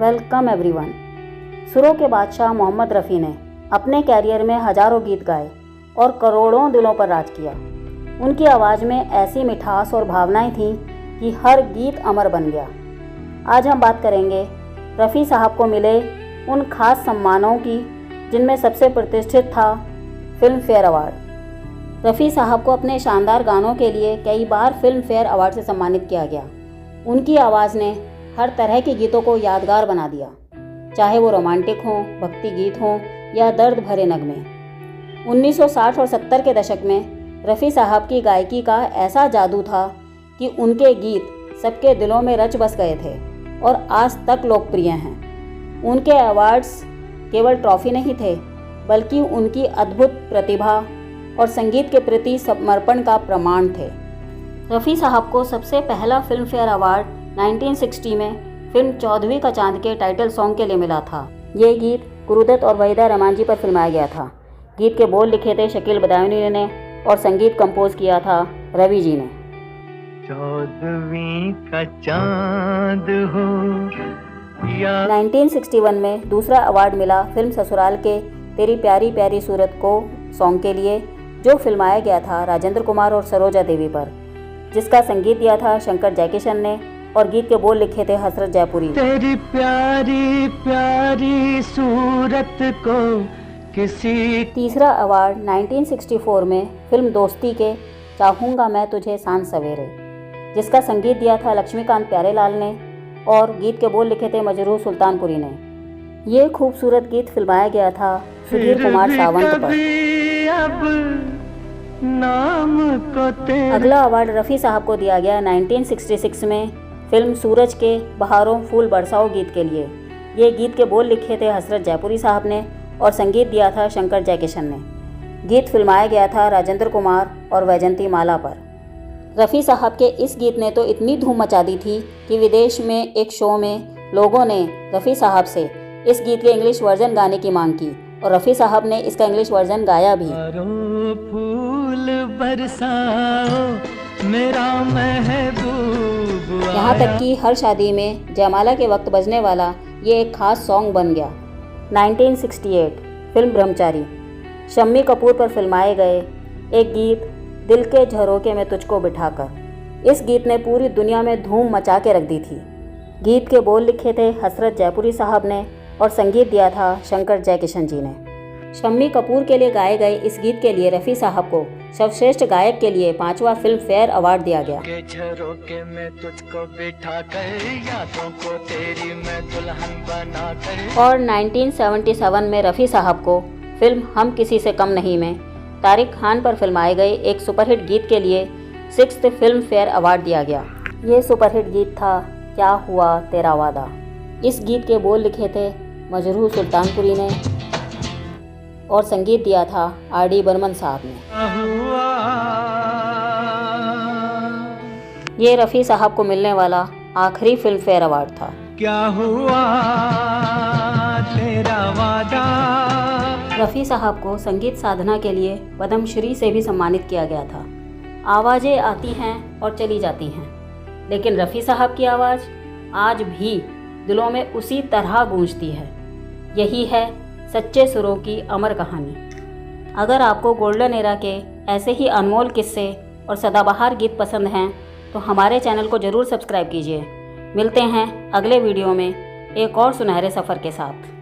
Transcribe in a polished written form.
Welcome everyone. सुरों के बादशाह मोहम्मद रफ़ी ने अपने कैरियर में हज़ारों गीत गाए और करोड़ों दिलों पर राज किया। उनकी आवाज़ में ऐसी मिठास और भावनाएं थीं कि हर गीत अमर बन गया। आज हम बात करेंगे रफ़ी साहब को मिले उन खास सम्मानों की जिनमें सबसे प्रतिष्ठित था फिल्म फेयर अवार्ड। रफ़ी साहब को अपने शानदार गानों के लिए कई बार फिल्म फेयर अवार्ड से सम्मानित किया गया। उनकी आवाज़ ने हर तरह के गीतों को यादगार बना दिया, चाहे वो रोमांटिक हों, भक्ति गीत हों या दर्द भरे नगमे। 1960 और 70 के दशक में रफ़ी साहब की गायकी का ऐसा जादू था कि उनके गीत सबके दिलों में रच बस गए थे और आज तक लोकप्रिय हैं। उनके अवार्ड्स केवल ट्रॉफी नहीं थे, बल्कि उनकी अद्भुत प्रतिभा और संगीत के प्रति समर्पण का प्रमाण थे। रफ़ी साहब को सबसे पहला फिल्म फेयर अवार्ड 1960 में फिल्म 14वीं का चांद के टाइटल सॉन्ग के लिए मिला था। ये गीत गुरुदत्त और वहीदा रहमान जी पर फिल्माया गया था। गीत के बोल लिखे थे शकील बदायूनी ने और संगीत कंपोज किया था रवि जी ने। 14वीं का चांद हो या 1961 में दूसरा अवार्ड मिला फिल्म ससुराल के तेरी प्यारी प्यारी सूरत को सॉन्ग के लिए, जो फिल्माया गया था राजेंद्र कुमार और सरोजा देवी पर, जिसका संगीत दिया था शंकर जयकिशन ने और गीत के बोल लिखे थे हसरत जयपुरी। तेरी प्यारी प्यारी सूरत को किसी। तीसरा अवार्ड 1964 में फिल्म दोस्ती के चाहूँगा मैं तुझे सांझ सवेरे, जिसका संगीत दिया था लक्ष्मीकांत प्यारेलाल ने और गीत के बोल लिखे थे मजरूह सुल्तानपुरी ने। ये खूबसूरत गीत फिल्माया गया था सुधीर कुमार सावंत पर। नाम को अगला अवार्ड रफ़ी साहब को दिया गया 1966 में फिल्म सूरज के बहारों फूल बरसाओ गीत के लिए। ये गीत के बोल लिखे थे हसरत जयपुरी साहब ने और संगीत दिया था शंकर जयकिशन ने। गीत फिल्माया गया था राजेंद्र कुमार और वैजंती माला पर। रफ़ी साहब के इस गीत ने तो इतनी धूम मचा दी थी कि विदेश में एक शो में लोगों ने रफ़ी साहब से इस गीत के इंग्लिश वर्जन गाने की मांग की और रफ़ी साहब ने इसका इंग्लिश वर्जन गाया भी। फूल बरसाओ मेरा महबूब। यहाँ तक कि हर शादी में जयमाला के वक्त बजने वाला ये एक खास सॉन्ग बन गया। 1968 फिल्म ब्रह्मचारी, शम्मी कपूर पर फिल्माए गए एक गीत दिल के झरोके में तुझको बिठाकर। इस गीत ने पूरी दुनिया में धूम मचा के रख दी थी। गीत के बोल लिखे थे हसरत जयपुरी साहब ने और संगीत दिया था शंकर जयकिशन जी ने। शम्मी कपूर के लिए गाए गए इस गीत के लिए रफ़ी साहब को सर्वश्रेष्ठ गायक के लिए 5वां फिल्म फेयर अवार्ड दिया गया। और 1977 में रफ़ी साहब को फिल्म हम किसी से कम नहीं में तारिक खान पर फिल्माए गए एक सुपरहिट गीत के लिए 6th फिल्म फेयर अवार्ड दिया गया। ये सुपरहिट गीत था क्या हुआ तेरा वादा। इस गीत के बोल लिखे थे मजरूह सुल्तानपुरी ने और संगीत दिया था R.D. बर्मन साहब ने। ये रफ़ी साहब को मिलने वाला आखिरी फिल्म फेयर अवार्ड था। क्या हुआ तेरा वादा। रफ़ी साहब को संगीत साधना के लिए पद्मश्री से भी सम्मानित किया गया था। आवाज़ें आती हैं और चली जाती हैं, लेकिन रफ़ी साहब की आवाज़ आज भी दिलों में उसी तरह गूंजती है। यही है सच्चे सुरों की अमर कहानी। अगर आपको गोल्डन एरा के ऐसे ही अनमोल किस्से और सदाबहार गीत पसंद हैं तो हमारे चैनल को ज़रूर सब्सक्राइब कीजिए। मिलते हैं अगले वीडियो में एक और सुनहरे सफ़र के साथ।